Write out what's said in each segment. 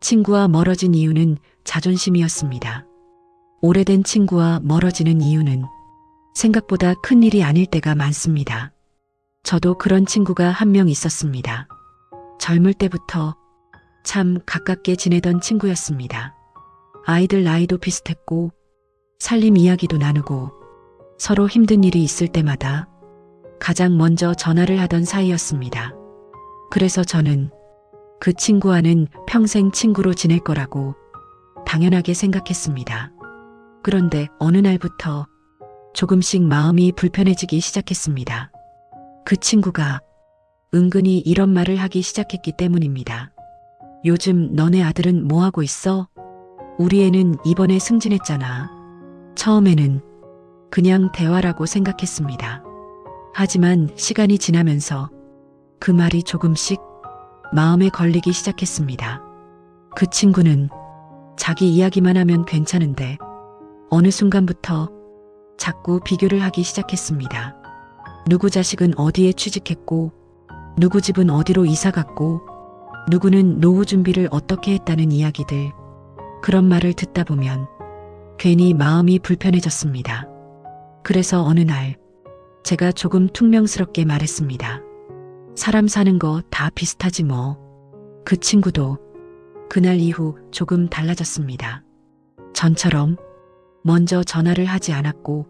친구와 멀어진 이유는 자존심이었습니다. 오래된 친구와 멀어지는 이유는 생각보다 큰 일이 아닐 때가 많습니다. 저도 그런 친구가 한 명 있었습니다. 젊을 때부터 참 가깝게 지내던 친구였습니다. 아이들 나이도 비슷했고 살림 이야기도 나누고 서로 힘든 일이 있을 때마다 가장 먼저 전화를 하던 사이였습니다. 그래서 저는 그 친구와는 평생 친구로 지낼 거라고 당연하게 생각했습니다. 그런데 어느 날부터 조금씩 마음이 불편해지기 시작했습니다. 그 친구가 은근히 이런 말을 하기 시작했기 때문입니다. 요즘 너네 아들은 뭐 하고 있어? 우리 애는 이번에 승진했잖아. 처음에는 그냥 대화라고 생각했습니다. 하지만 시간이 지나면서 그 말이 조금씩 마음에 걸리기 시작했습니다. 그 친구는 자기 이야기만 하면 괜찮은데 어느 순간부터 자꾸 비교를 하기 시작했습니다. 누구 자식은 어디에 취직했고 누구 집은 어디로 이사 갔고 누구는 노후 준비를 어떻게 했다는 이야기들, 그런 말을 듣다 보면 괜히 마음이 불편해졌습니다. 그래서 어느 날 제가 조금 퉁명스럽게 말했습니다. 사람 사는 거 다 비슷하지 뭐. 그 친구도 그날 이후 조금 달라졌습니다. 전처럼 먼저 전화를 하지 않았고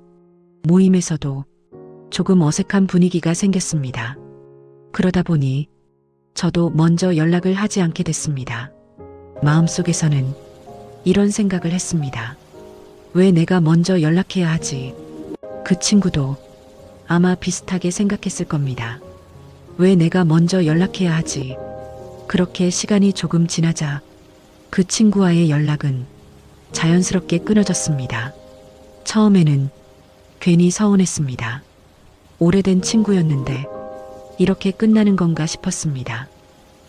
모임에서도 조금 어색한 분위기가 생겼습니다. 그러다 보니 저도 먼저 연락을 하지 않게 됐습니다. 마음속에서는 이런 생각을 했습니다. 왜 내가 먼저 연락해야 하지? 그 친구도 아마 비슷하게 생각했을 겁니다. 왜 내가 먼저 연락해야 하지? 그렇게 시간이 조금 지나자 그 친구와의 연락은 자연스럽게 끊어졌습니다. 처음에는 괜히 서운했습니다. 오래된 친구였는데 이렇게 끝나는 건가 싶었습니다.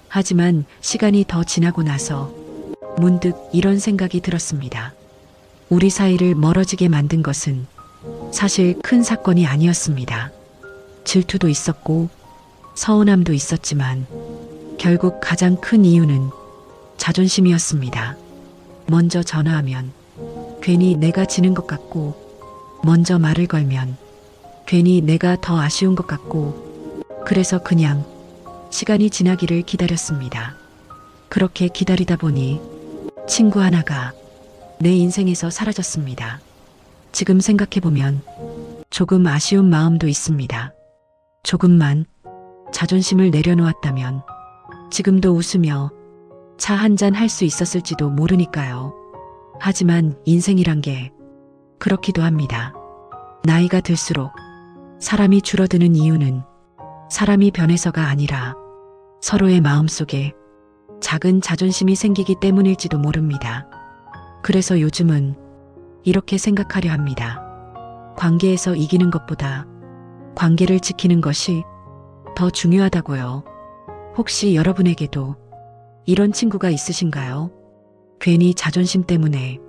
하지만 시간이 더 지나고 나서 문득 이런 생각이 들었습니다. 우리 사이를 멀어지게 만든 것은 사실 큰 사건이 아니었습니다. 질투도 있었고 서운함도 있었지만 결국 가장 큰 이유는 자존심이었습니다. 먼저 전화하면 괜히 내가 지는 것 같고 먼저 말을 걸면 괜히 내가 더 아쉬운 것 같고 그래서 그냥 시간이 지나기를 기다렸습니다. 그렇게 기다리다 보니 친구 하나가 내 인생에서 사라졌습니다. 지금 생각해보면 조금 아쉬운 마음도 있습니다. 조금만 자존심을 내려놓았다면 지금도 웃으며 차 한잔 할 수 있었을지도 모르니까요. 하지만 인생이란 게 그렇기도 합니다. 나이가 들수록 사람이 줄어드는 이유는 사람이 변해서가 아니라 서로의 마음속에 작은 자존심이 생기기 때문일지도 모릅니다. 그래서 요즘은 이렇게 생각하려 합니다. 관계에서 이기는 것보다 관계를 지키는 것이 더 중요하다고요. 혹시 여러분에게도 이런 친구가 있으신가요? 괜히 자존심 때문에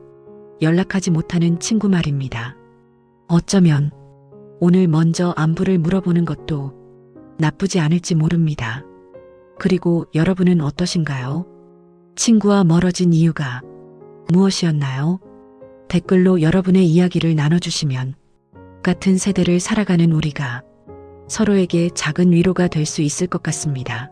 연락하지 못하는 친구 말입니다. 어쩌면 오늘 먼저 안부를 물어보는 것도 나쁘지 않을지 모릅니다. 그리고 여러분은 어떠신가요? 친구와 멀어진 이유가 무엇이었나요? 댓글로 여러분의 이야기를 나눠주시면 같은 세대를 살아가는 우리가 서로에게 작은 위로가 될 수 있을 것 같습니다.